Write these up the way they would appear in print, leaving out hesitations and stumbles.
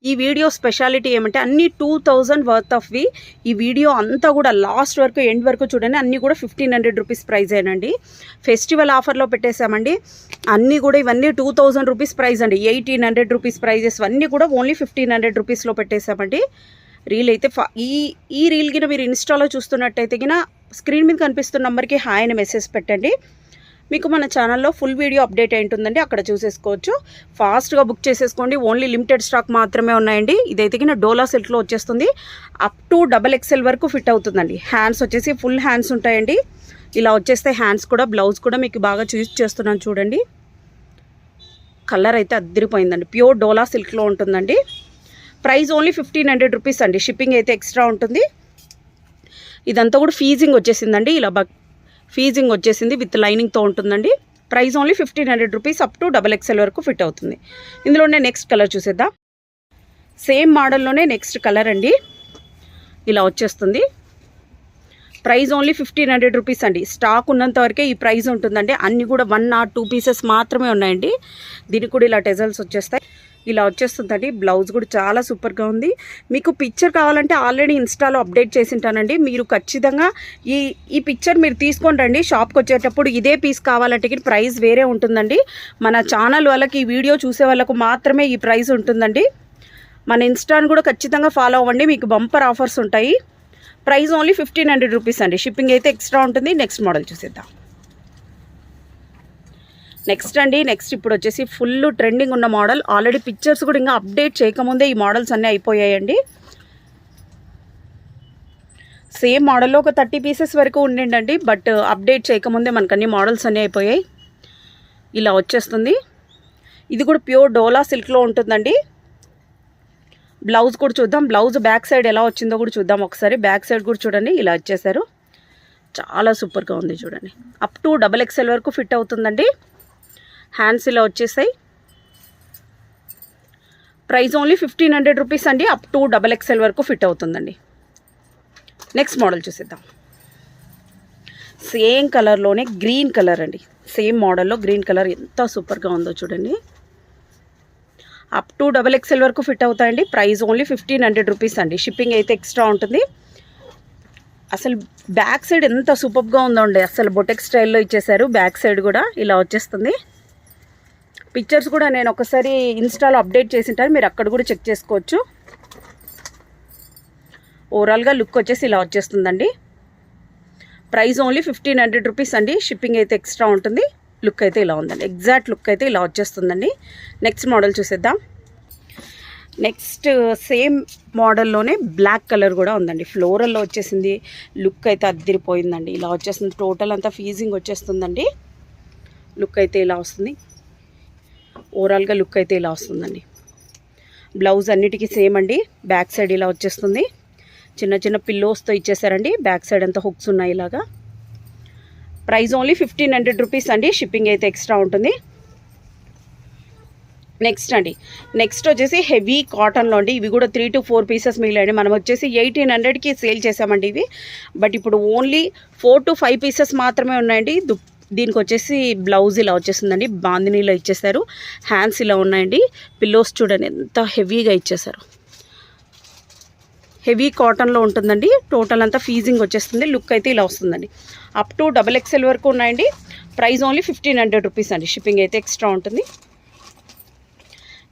ఈ video speciality ఏమంటే అన్ని 2000 వర్త్ ఆఫ్వి. ఈ వీడియో అంతా కూడా లాస్ట్ వరకు ఎండ్ వరకు చూడండి. అన్నీ కూడా 1500 రూపీస్ ప్రైజేనండి. ఫెస్టివల్ ఆఫర్లో పెట్టేశామండి. అన్నీ కూడా ఇవన్నీ 2000 రూపీస్ ప్రైజ్ అండి. 1800 రూపీస్ ప్రైజెస్ అన్నీ కూడా ఓన్లీ 1500 రూపీస్లో పెట్టేశామండి. రీల్ అయితే ఈ రీల్ గిన మీరు ఇన్స్టాలో చూస్తున్నట్టయితే గిన స్క్రీన్ మీద కనిపిస్తున్న నెంబర్కి హాయ్ అని మెసేజ్ పెట్టండి. మీకు మన ఛానల్లో ఫుల్ వీడియో అప్డేట్ అయింటుందండి, అక్కడ చూసేసుకోవచ్చు. ఫాస్ట్గా బుక్ చేసేసుకోండి. ఓన్లీ లిమిటెడ్ స్టాక్ మాత్రమే ఉన్నాయండి. ఇదైతే కింద డోలా సిల్క్లో వచ్చేస్తుంది. అప్ టు XXL వరకు ఫిట్ అవుతుందండి. హ్యాండ్స్ వచ్చేసి ఫుల్ హ్యాండ్స్ ఉంటాయండి. ఇలా వచ్చేస్తే హ్యాండ్స్ కూడా బ్లౌజ్ కూడా మీకు బాగా చూస్ చేస్తున్నాను చూడండి. కలర్ అయితే అద్దరిపోయిందండి. ప్యూర్ డోలా సిల్క్లో ఉంటుందండి. ప్రైస్ ఓన్లీ 1500 రూపీస్ అండి. షిప్పింగ్ అయితే ఎక్స్ట్రా ఉంటుంది. ఇదంతా కూడా ఫీజింగ్ వచ్చేసిందండి. ఇలా ఫీజింగ్ వచ్చేసింది విత్ లైనింగ్తో ఉంటుందండి. Price only 1500 rupees up to XXL వరకు ఫిట్ అవుతుంది. ఇందులోనే నెక్స్ట్ కలర్ చూసేద్దాం. సేమ్ మోడల్లోనే నెక్స్ట్ కలర్ అండి. ఇలా వచ్చేస్తుంది. ప్రైస్ ఓన్లీ 1500 రూపీస్ అండి. స్టాక్ ఉన్నంత వరకే ఈ ప్రైస్ ఉంటుందండి. అన్నీ కూడా 1 or 2 పీసెస్ మాత్రమే ఉన్నాయండి. దీనికి కూడా ఇలా టెజల్స్ వచ్చేస్తాయి. ఇలా వచ్చేస్తుందండి. బ్లౌజ్ కూడా చాలా సూపర్గా ఉంది. మీకు పిక్చర్ కావాలంటే ఆల్రెడీ ఇన్స్టాలో అప్డేట్ చేసి ఉంటానండి. మీరు ఖచ్చితంగా ఈ పిక్చర్ మీరు తీసుకొని రండి. షాప్కి వచ్చేటప్పుడు ఇదే పీస్ కావాలంటే ప్రైస్ వేరే ఉంటుందండి. మన ఛానల్ వాళ్ళకి ఈ వీడియో చూసే వాళ్ళకు మాత్రమే ఈ ప్రైస్ ఉంటుందండి. మన ఇన్స్టాని కూడా ఖచ్చితంగా ఫాలో అవ్వండి. మీకు బంపర్ ఆఫర్స్ ఉంటాయి. ప్రైస్ ఓన్లీ 1500 రూపీస్ అండి. షిప్పింగ్ అయితే ఎక్స్ట్రా ఉంటుంది. నెక్స్ట్ మోడల్ చూసేద్దాం. నెక్స్ట్ ఇప్పుడు వచ్చేసి ఫుల్ ట్రెండింగ్ ఉన్న మోడల్. ఆల్రెడీ పిక్చర్స్ కూడా ఇంకా అప్డేట్ చేయకముందే ఈ మోడల్స్ అన్నీ అయిపోయాయండి. సేమ్ మోడల్లో ఒక 30 పీసెస్ వరకు ఉండండి. బట్ అప్డేట్ చేయకముందే మనకు అన్ని మోడల్స్ అన్నీ అయిపోయాయి. ఇలా వచ్చేస్తుంది. ఇది కూడా ప్యూర్ డోలా సిల్క్లో ఉంటుందండి. బ్లౌజ్ కూడా చూద్దాం. బ్లౌజ్ బ్యాక్ సైడ్ ఎలా వచ్చిందో కూడా చూద్దాం ఒకసారి. బ్యాక్ సైడ్ కూడా చూడండి. ఇలా వచ్చేసారు. చాలా సూపర్గా ఉంది చూడండి. అప్ టు XXL వరకు ఫిట్ అవుతుందండి. హ్యాండ్స్ ఇలా వచ్చేసాయి. ప్రైస్ ఓన్లీ 1500 రూపీస్ అండి. అప్ టు XXL వరకు ఫిట్ అవుతుందండి. నెక్స్ట్ మోడల్ చూసేద్దాం. సేమ్ కలర్లోనే గ్రీన్ కలర్ అండి. సేమ్ మోడల్లో గ్రీన్ కలర్ ఎంత సూపర్గా ఉందో చూడండి. అప్ టు XXL వరకు ఫిట్ అవుతాయండి. ప్రైస్ ఓన్లీ 1500 రూపీస్ అండి. షిప్పింగ్ అయితే ఎక్స్ట్రా ఉంటుంది. అసలు బ్యాక్ సైడ్ ఎంత సూపర్గా ఉందండి. అసలు బొటెక్ స్టైల్లో ఇచ్చేసారు. బ్యాక్ సైడ్ కూడా ఇలా వచ్చేస్తుంది. పిక్చర్స్ కూడా నేను ఒకసారి ఇన్స్టాలో అప్డేట్ చేసి ఉంటాను, మీరు అక్కడ కూడా చెక్ చేసుకోవచ్చు. ఓవరాల్గా లుక్ వచ్చేసి ఇలా వచ్చేస్తుందండి. ప్రైస్ ఓన్లీ 1500 రూపీస్ అండి. షిప్పింగ్ అయితే ఎక్స్ట్రా ఉంటుంది. లుక్ అయితే ఇలా ఉందండి. ఎగ్జాక్ట్ లుక్ అయితే ఇలా వచ్చేస్తుందండి. నెక్స్ట్ మోడల్ చూసేద్దాం. నెక్స్ట్ సేమ్ మోడల్లోనే బ్లాక్ కలర్ కూడా ఉందండి. ఫ్లోరల్లో వచ్చేసింది. లుక్ అయితే అద్దరిపోయిందండి. ఇలా వచ్చేస్తుంది. టోటల్ అంతా ఫీజింగ్ వచ్చేస్తుందండి. లుక్ అయితే ఇలా వస్తుంది. ఓవరాల్గా లుక్ అయితే ఇలా వస్తుందండి. బ్లౌజ్ అన్నిటికీ సేమ్ అండి. బ్యాక్ సైడ్ ఇలా వచ్చేస్తుంది. చిన్న చిన్న పిల్లోస్తో ఇచ్చేసారండి. బ్యాక్ సైడ్ అంతా హుక్స్ ఉన్నాయి ఇలాగా. ప్రైస్ ఓన్లీ 1500 రూపీస్ అండి. షిప్పింగ్ అయితే ఎక్స్ట్రా ఉంటుంది. నెక్స్ట్ వచ్చేసి హెవీ కాటన్లో అండి. ఇవి కూడా 3 to 4 పీసెస్ మిగిలాయండి. మనం వచ్చేసి 1800కి సేల్ చేసామండి ఇవి. బట్ ఇప్పుడు ఓన్లీ 4 to 5 పీసెస్ మాత్రమే ఉన్నాయండి. దీనికి వచ్చేసి బ్లౌజ్ ఇలా వచ్చేసిందండి. బాందినీలో ఇచ్చేసారు. హ్యాండ్స్ ఇలా ఉన్నాయండి. పిల్లోస్ చూడండి ఎంత హెవీగా ఇచ్చేసారు. హెవీ కాటన్లో ఉంటుందండి. టోటల్ అంతా ఫీజింగ్ వచ్చేస్తుంది. లుక్ అయితే ఇలా వస్తుందండి. అప్ టు XXL వరకు ఉన్నాయండి. ప్రైస్ ఓన్లీ 1500 రూపీస్ అండి. షిప్పింగ్ అయితే ఎక్స్ట్రా ఉంటుంది.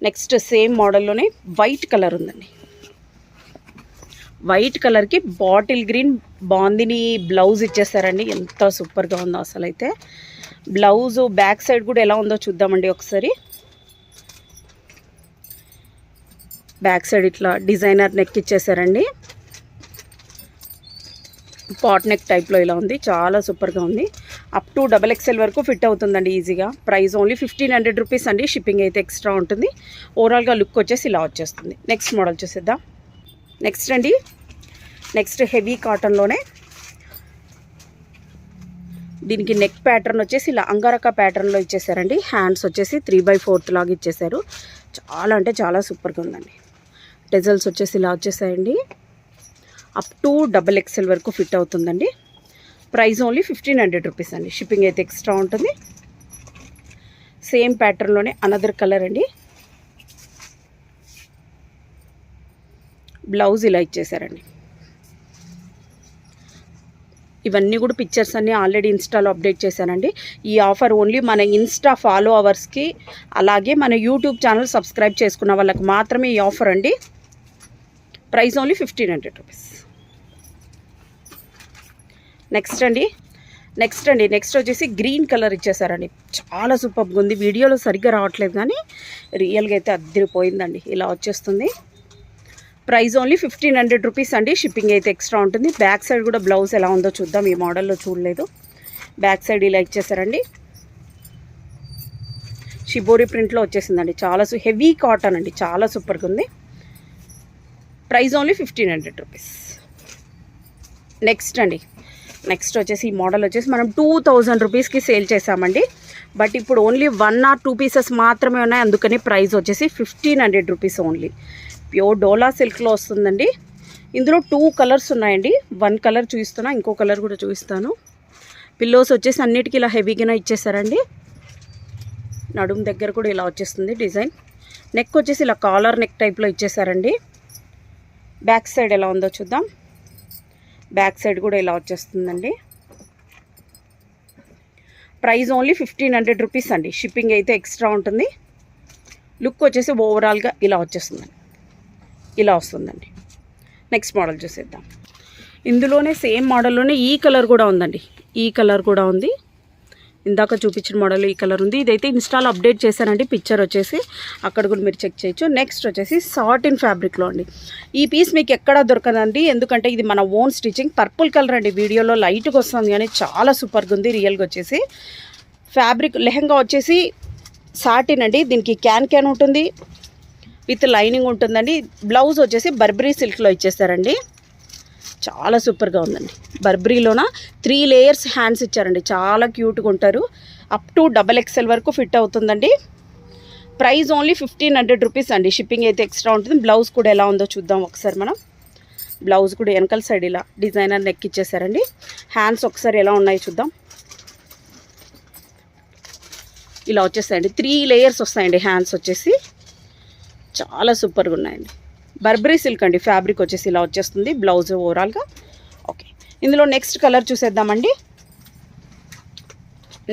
నెక్స్ట్ సేమ్ మోడల్లోనే వైట్ కలర్ ఉందండి. వైట్ కలర్కి బాటిల్ గ్రీన్ బాందిని బ్లౌజ్ ఇచ్చేసారండి. ఎంత సూపర్గా ఉందో అసలు అయితే. బ్లౌజ్ బ్యాక్ సైడ్ కూడా ఎలా ఉందో చూద్దామండి ఒకసారి. బ్యాక్ సైడ్ ఇట్లా డిజైనర్ నెక్ ఇచ్చేసారండి. పాట్ నెక్ టైప్లో ఇలా ఉంది. చాలా సూపర్గా ఉంది. అప్ టు XXL వరకు ఫిట్ అవుతుందండి ఈజీగా. ప్రైస్ ఓన్లీ 1500 రూపీస్ అండి. షిప్పింగ్ అయితే ఎక్స్ట్రా ఉంటుంది. ఓవరాల్గా లుక్ వచ్చేసి ఇలా వచ్చేస్తుంది. నెక్స్ట్ మోడల్ చూసేద్దాం. నెక్స్ట్ హెవీ కాటన్లోనే దీనికి నెక్ ప్యాటర్న్ వచ్చేసి ఇలా అంగారక ప్యాటర్న్లో ఇచ్చేసారండి. హ్యాండ్స్ వచ్చేసి 3/4 లాగా ఇచ్చేసారు. చాలా అంటే చాలా సూపర్గా ఉందండి. టెజల్స్ వచ్చేసి ఇలా వచ్చేసాయండి. అప్ టు XXL వరకు ఫిట్ అవుతుందండి. ప్రైస్ ఓన్లీ 1500 రూపీస్ అండి. షిప్పింగ్ అయితే ఎక్స్ట్రా ఉంటుంది. సేమ్ ప్యాటర్న్లోనే అనదర్ కలర్ అండి. బ్లౌజ్ ఇలా ఇచ్చేసారండి. ఇవన్నీ కూడా పిక్చర్స్ అన్నీ ఆల్రెడీ ఇన్స్టాలో అప్డేట్ చేశానండి. ఈ ఆఫర్ ఓన్లీ మన ఇన్స్టా ఫాలోవర్స్కి, అలాగే మన యూట్యూబ్ ఛానల్ సబ్స్క్రైబ్ చేసుకున్న వాళ్ళకి మాత్రమే ఈ ఆఫర్ అండి. Price only 1500 rupees. నెక్స్ట్ వచ్చేసి గ్రీన్ కలర్ ఇచ్చేసారండి. చాలా సూపర్గా ఉంది. వీడియోలో సరిగ్గా రావట్లేదు కానీ రియల్గా అయితే అద్దరిపోయిందండి. ఇలా వచ్చేస్తుంది. ప్రైస్ ఓన్లీ 1500 రూపీస్ అండి. షిప్పింగ్ అయితే ఎక్స్ట్రా ఉంటుంది. బ్యాక్ సైడ్ కూడా బ్లౌజ్ ఎలా ఉందో చూద్దాం. ఈ మోడల్లో చూడలేదు. బ్యాక్ సైడ్ ఇలా ఇచ్చేసారండి. షిబోరి ప్రింట్లో వచ్చేసిందండి. చాలా హెవీ కాటన్ అండి. చాలా సూపర్గా ఉంది. Price only 1500 rupees. నెక్స్ట్ వచ్చేసి ఈ మోడల్ వచ్చేసి మనం 2000 రూపీస్కి సేల్ చేసామండి. బట్ ఇప్పుడు ఓన్లీ 1 or 2 పీసెస్ మాత్రమే ఉన్నాయి. అందుకని ప్రైస్ వచ్చేసి 1500 రూపీస్ ఓన్లీ. ప్యూర్ డోలా సిల్క్లో వస్తుందండి. ఇందులో 2 కలర్స్ ఉన్నాయండి. 1 కలర్ చూపిస్తున్నా, ఇంకో కలర్ కూడా చూపిస్తాను. పిల్లోస్ వచ్చేసి అన్నిటికీ ఇలా హెవీగా ఇచ్చేసారండి. నడుము దగ్గర కూడా ఇలా వచ్చేస్తుంది డిజైన్. నెక్ వచ్చేసి ఇలా కాలర్ నెక్ టైప్లో ఇచ్చేసారండి. బ్యాక్ సైడ్ ఎలా ఉందో చూద్దాం. బ్యాక్ సైడ్ కూడా ఇలా వచ్చేస్తుందండి. ప్రైస్ ఓన్లీ 1500 రూపీస్ అండి. షిప్పింగ్ అయితే ఎక్స్ట్రా ఉంటుంది. లుక్ వచ్చేసి ఓవరాల్గా ఇలా వచ్చేస్తుందండి. ఇలా వస్తుందండి. నెక్స్ట్ మోడల్ చూసేద్దాం. ఇందులోనే సేమ్ మోడల్లోనే ఈ కలర్ కూడా ఉందండి. ఈ కలర్ కూడా ఉంది. ఇందాక చూపించిన మోడల్ ఈ కలర్ ఉంది. ఇదైతే ఇన్స్టాలో అప్డేట్ చేశానండి. పిక్చర్ వచ్చేసి అక్కడ కూడా మీరు చెక్ చేయొచ్చు. నెక్స్ట్ వచ్చేసి సాటిన్ ఫ్యాబ్రిక్లో అండి. ఈ పీస్ మీకు ఎక్కడ దొరకదండి, ఎందుకంటే ఇది మన ఓన్ స్టిచ్చింగ్. పర్పుల్ కలర్ అండి. వీడియోలో లైట్గా వస్తుంది కానీ చాలా సూపర్గా ఉంది. రియల్గా వచ్చేసి ఫ్యాబ్రిక్ లెహంగా వచ్చేసి సాటిన్ అండి. దీనికి క్యాన్ ఉంటుంది, విత్ లైనింగ్ ఉంటుందండి. బ్లౌజ్ వచ్చేసి బర్బరీ సిల్క్లో ఇచ్చేస్తారండి. చాలా సూపర్గా ఉందండి. బర్బరీలోన 3 లేయర్స్ హ్యాండ్స్ ఇచ్చారండి. చాలా క్యూట్గా ఉంటారు. అప్ టు XXL వరకు ఫిట్ అవుతుందండి. ప్రైస్ ఓన్లీ 1500 రూపీస్ అండి. షిప్పింగ్ అయితే ఎక్స్ట్రా ఉంటుంది. బ్లౌజ్ కూడా ఎలా ఉందో చూద్దాం ఒకసారి మనం. బ్లౌజ్ కూడా వెనకాల సైడ్ ఇలా డిజైనర్ నెక్ ఇచ్చేసారండి. హ్యాండ్స్ ఒకసారి ఎలా ఉన్నాయో చూద్దాం. ఇలా వచ్చేస్తాయండి. 3 లేయర్స్ వస్తాయండి హ్యాండ్స్ వచ్చేసి. చాలా సూపర్గా ఉన్నాయండి. బర్బరీ సిల్క్ అండి. ఫ్యాబ్రిక్ వచ్చేసి ఇలా వచ్చేస్తుంది. బ్లౌజ్ ఓవరాల్గా ఓకే. ఇందులో నెక్స్ట్ కలర్ చూసేద్దామండి.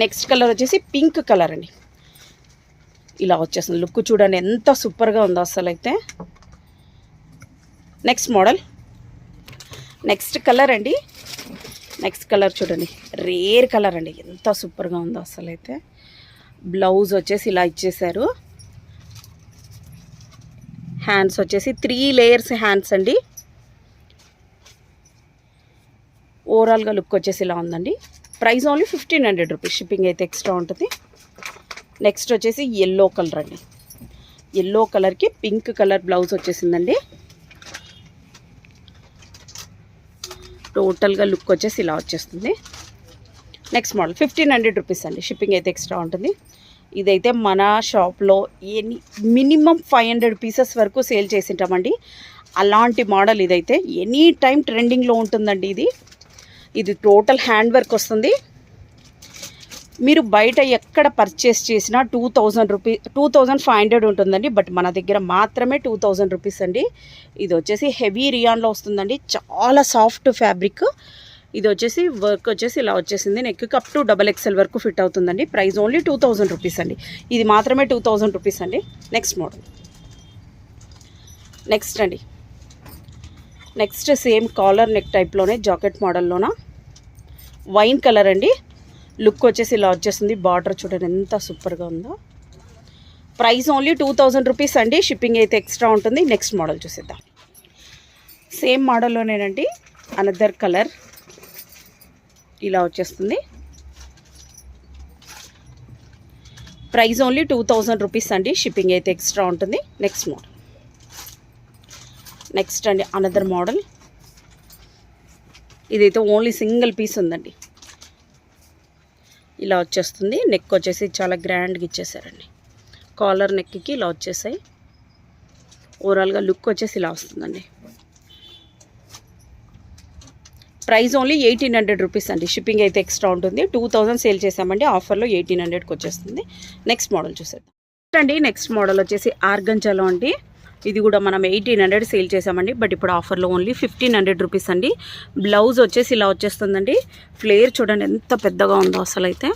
నెక్స్ట్ కలర్ వచ్చేసి పింక్ కలర్ అండి. ఇలా వచ్చేస్తుంది. లుక్ చూడండి ఎంత సూపర్గా ఉందో అసలు అయితే. నెక్స్ట్ మోడల్, నెక్స్ట్ కలర్ అండి. నెక్స్ట్ కలర్ చూడండి, రేర్ కలర్ అండి. ఎంత సూపర్గా ఉందో అసలు అయితే. బ్లౌజ్ వచ్చేసి ఇలా ఇచ్చేసారు. హ్యాండ్స్ వచ్చేసి 3 లేయర్స్ హ్యాండ్స్ అండి. ఓవరాల్గా లుక్ వచ్చేసి ఇలా ఉందండి. Price only 1500 rupees. షిప్పింగ్ అయితే ఎక్స్ట్రా ఉంటుంది. నెక్స్ట్ వచ్చేసి ఎల్లో కలర్ అండి. ఎల్లో కలర్కి పింక్ కలర్ బ్లౌజ్ వచ్చేసిందండి. టోటల్గా లుక్ వచ్చేసి ఇలా వచ్చేస్తుంది. నెక్స్ట్ మోడల్ 1500 రూపీస్ అండి. షిప్పింగ్ అయితే ఎక్స్ట్రా ఉంటుంది. ఇదైతే మన షాప్లో మినిమం 500 పీసెస్ వరకు సేల్ చేసింటామండి. అలాంటి మోడల్ ఇదైతే ఎనీ టైం ట్రెండింగ్లో ఉంటుందండి. ఇది టోటల్ హ్యాండ్ వర్క్ వస్తుంది. మీరు బయట ఎక్కడ పర్చేస్ చేసినా 2500 ఉంటుందండి. బట్ మన దగ్గర మాత్రమే 2000 రూపీస్ అండి. ఇది వచ్చేసి హెవీ రియాన్లో వస్తుందండి. చాలా సాఫ్ట్ ఫ్యాబ్రిక్. ఇది వచ్చేసి వర్క్ వచ్చేసి ఇలా వచ్చేసింది. నెక్కి అప్ టు XXL వరకు ఫిట్ అవుతుందండి. ప్రైస్ ఓన్లీ 2000 రూపీస్ అండి. ఇది మాత్రమే 2000 రూపీస్ అండి. Next model, next same collar neck టైప్లోనే జాకెట్ మోడల్లోన వైన్ కలర్ అండి. లుక్ వచ్చేసి ఇలా వచ్చేస్తుంది. బార్డర్ చూడండి ఎంత సూపర్గా ఉందో. ప్రైస్ ఓన్లీ 2000 రూపీస్ అండి. షిప్పింగ్ అయితే ఎక్స్ట్రా ఉంటుంది. నెక్స్ట్ మోడల్ చూసేద్దాం. సేమ్ మోడల్లోనేనండి. అనదర్ కలర్ ఇలా వచ్చేస్తుంది. ప్రైస్ ఓన్లీ 2000 రూపీస్ అండి. షిప్పింగ్ అయితే ఎక్స్ట్రా ఉంటుంది. నెక్స్ట్ మోడల్, నెక్స్ట్ అండి అనదర్ మోడల్. ఇదైతే ఓన్లీ సింగిల్ పీస్ ఉందండి. ఇలా వచ్చేస్తుంది. నెక్ వచ్చేసి చాలా గ్రాండ్గా ఇచ్చేసారండి. కాలర్ నెక్కి ఇలా వచ్చేసాయి. ఓవరాల్గా లుక్ వచ్చేసి ఇలా వస్తుందండి. ప్రైస్ ఓన్లీ 1800 రూపీస్ అండి. షిప్పింగ్ అయితే ఎక్స్ట్రా ఉంటుంది. 2000 సేల్ చేసామండి. ఆఫర్లో 1800కి వచ్చేస్తుంది. నెక్స్ట్ మోడల్ చూసేద్దాం అండి. నెక్స్ట్ మోడల్ వచ్చేసి ఆర్గంజాలో అండి. ఇది కూడా మనం 1800 సేల్ చేసామండి, బట్ ఇప్పుడు ఆఫర్లో ఓన్లీ 1500 రూపీస్ అండి. బ్లౌజ్ వచ్చేసి ఇలా వచ్చేస్తుందండి. ఫ్లేర్ చూడండి ఎంత పెద్దగా ఉందో, అసలు అయితే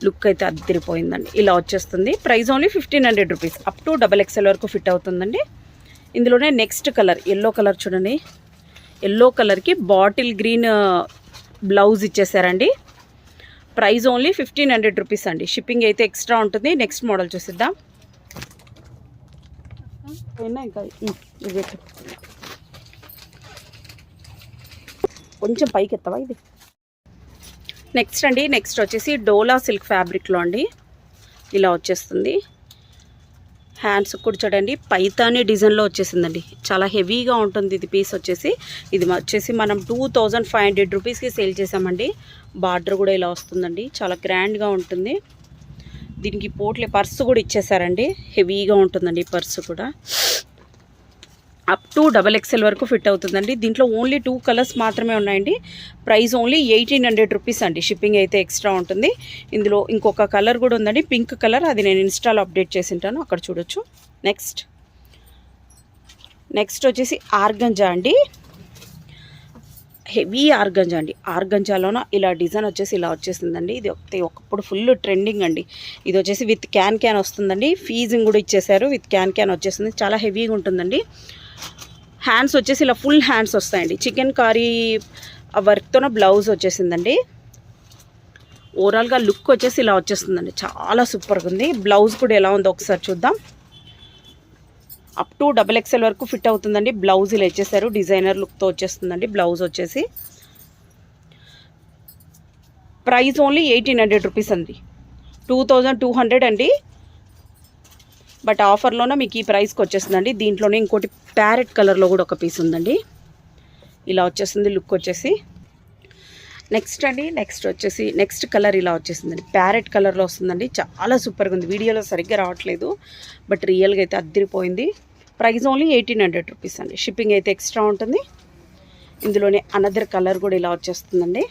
లుక్ అయితే అద్దరిపోయిందండి. ఇలా వచ్చేస్తుంది. Price only 1500 rupees. Up to XXL వరకు ఫిట్ అవుతుందండి. ఇందులోనే నెక్స్ట్ కలర్ ఎల్లో కలర్ చూడండి. ఎల్లో కలర్కి బాటిల్ గ్రీన్ బ్లౌజ్ ఇచ్చేసారండి. ప్రైస్ ఓన్లీ 1500 రూపీస్ అండి. షిప్పింగ్ అయితే ఎక్స్ట్రా ఉంటుంది. నెక్స్ట్ మోడల్ చూసిద్దాం. ఇంకా కొంచెం పైకి ఎత్తవా ఇది. నెక్స్ట్ అండి, నెక్స్ట్ వచ్చేసి డోలా సిల్క్ ఫ్యాబ్రిక్లో అండి. ఇలా వచ్చేస్తుంది. హ్యాండ్స్ కూడా చూడండి పైతాని డిజైన్లో వచ్చేసిందండి. చాలా హెవీగా ఉంటుంది ఇది పీస్ వచ్చేసి. ఇది వచ్చేసి మనం 2500 రూపీస్కి సేల్ చేసామండి. బార్డర్ కూడా ఇలా వస్తుందండి, చాలా గ్రాండ్గా ఉంటుంది. దీనికి పోట్లే పర్సు కూడా ఇచ్చేసారండి. హెవీగా ఉంటుందండి పర్సు కూడా. అప్ టు XXL వరకు ఫిట్ అవుతుందండి. దీంట్లో ఓన్లీ 2 కలర్స్ మాత్రమే ఉన్నాయండి. ప్రైస్ ఓన్లీ 1800 రూపీస్ అండి. షిప్పింగ్ అయితే ఎక్స్ట్రా ఉంటుంది. ఇందులో ఇంకొక కలర్ కూడా ఉందండి, పింక్ కలర్. అది నేను ఇన్స్టాలో అప్డేట్ చేసి ఉంటాను, అక్కడ చూడొచ్చు. నెక్స్ట్ వచ్చేసి ఆర్గంజా అండి. హెవీ ఆర్గంజా అండి. ఆర్గంజాలోన ఇలా డిజైన్ వచ్చేసి ఇలా వచ్చేసిందండి. ఇది ఒకప్పుడు ఫుల్ ట్రెండింగ్ అండి. ఇది వచ్చేసి విత్ క్యాన్ వస్తుందండి. ఫీజింగ్ కూడా ఇచ్చేసారు. విత్ క్యాన్ వచ్చేస్తుంది. చాలా హెవీగా ఉంటుందండి. హ్యాండ్స్ వచ్చేసి ఇలా ఫుల్ హ్యాండ్స్ వస్తాయండి. చికెన్ కారీ వర్క్తోన బ్లౌజ్ వచ్చేసిందండి. ఓవరాల్గా లుక్ వచ్చేసి ఇలా వచ్చేస్తుందండి. చాలా సూపర్గా ఉంది. బ్లౌజ్ కూడా ఎలా ఉందో ఒకసారి చూద్దాం. అప్ టు XXL వరకు ఫిట్ అవుతుందండి. బ్లౌజ్ ఇలా ఇచ్చేసారు. డిజైనర్ లుక్తో వచ్చేస్తుందండి బ్లౌజ్ వచ్చేసి. ప్రైస్ ఓన్లీ 1800 రూపీస్ అండి. 2200 అండి, బట్ ఆఫర్లోనే మీకు ఈ ప్రైస్కి వచ్చేస్తుందండి. దీంట్లోనే ఇంకోటి ప్యారెట్ కలర్లో కూడా ఒక పీస్ ఉందండి. ఇలా వచ్చేస్తుంది లుక్ వచ్చేసి. నెక్స్ట్ అండి, నెక్స్ట్ కలర్ ఇలా వచ్చేసిందండి. ప్యారెట్ కలర్లో వస్తుందండి. చాలా సూపర్గా ఉంది. వీడియోలో సరిగ్గా రావట్లేదు, బట్ రియల్గా అయితే అద్దరిపోయింది. ప్రైస్ ఓన్లీ 1800 రూపీస్ అండి. షిప్పింగ్ అయితే ఎక్స్ట్రా ఉంటుంది. ఇందులోనే అనదర్ కలర్ కూడా ఇలా వచ్చేస్తుందండి.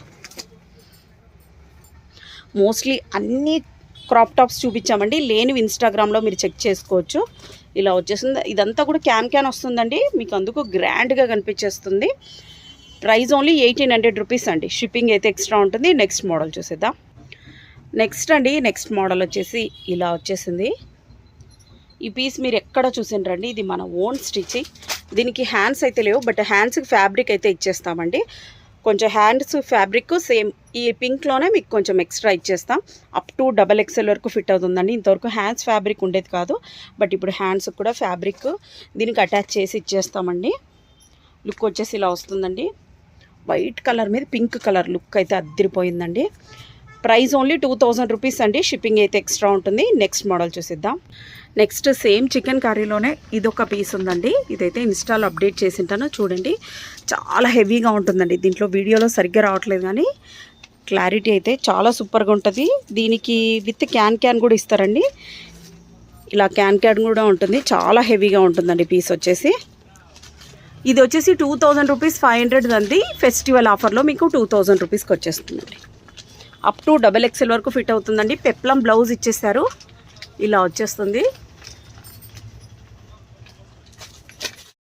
మోస్ట్లీ అన్ని క్రాప్ టాప్స్ చూపించామండి. లేనివి ఇన్స్టాగ్రామ్లో మీరు చెక్ చేసుకోవచ్చు. ఇలా వచ్చేస్తుంది. ఇదంతా కూడా క్యాన్ వస్తుందండి. మీకు అందుకు గ్రాండ్గా కనిపించేస్తుంది. ప్రైస్ ఓన్లీ 1800 రూపీస్ అండి. షిప్పింగ్ అయితే ఎక్స్ట్రా ఉంటుంది. నెక్స్ట్ మోడల్ చూసేద్దాం. నెక్స్ట్ మోడల్ వచ్చేసి ఇలా వచ్చేసింది. ఈ పీస్ మీరు ఎక్కడ చూసిండ్రండి. ఇది మన ఓన్ స్టిచ్చింగ్. దీనికి హ్యాండ్స్ అయితే లేవు, బట్ హ్యాండ్స్కి ఫ్యాబ్రిక్ అయితే ఇచ్చేస్తామండి. కొంచెం హ్యాండ్స్ ఫ్యాబ్రిక్ సేమ్ ఈ పింక్లోనే మీకు కొంచెం ఎక్స్ట్రా ఇచ్చేస్తాం. అప్ టు XXL వరకు ఫిట్ అవుతుందండి. ఇంతవరకు హ్యాండ్స్ ఫ్యాబ్రిక్ ఉండేది కాదు, బట్ ఇప్పుడు హ్యాండ్స్ కూడా ఫ్యాబ్రిక్ దీనికి అటాచ్ చేసి ఇచ్చేస్తామండి. లుక్ వచ్చేసి ఇలా వస్తుందండి. వైట్ కలర్ మీద పింక్ కలర్ లుక్ అయితే అద్దరిపోయిందండి. ప్రైస్ ఓన్లీ 2000 రూపీస్ అండి. షిప్పింగ్ అయితే ఎక్స్ట్రా ఉంటుంది. నెక్స్ట్ మోడల్ చూసిద్దాం. నెక్స్ట్ సేమ్ చికెన్ కర్రీలోనే ఇదొక పీస్ ఉందండి. ఇదైతే ఇన్స్టాలో అప్డేట్ చేసి ఉంటాను, చూడండి. చాలా హెవీగా ఉంటుందండి. దీంట్లో వీడియోలో సరిగ్గా రావట్లేదు, కానీ క్లారిటీ అయితే చాలా సూపర్గా ఉంటుంది. దీనికి విత్ క్యాన్ కూడా ఇస్తారండి. ఇలా క్యాన్ కూడా ఉంటుంది. చాలా హెవీగా ఉంటుందండి పీస్ వచ్చేసి. ఇది వచ్చేసి 2000 రూపీస్ 500 అండి. ఫెస్టివల్ ఆఫర్లో మీకు 2000 రూపీస్కి వచ్చేస్తుందండి. అప్ టు XXL వరకు ఫిట్ అవుతుందండి. పెప్లం బ్లౌజ్ ఇచ్చేసారు. ఇలా వచ్చేస్తుంది.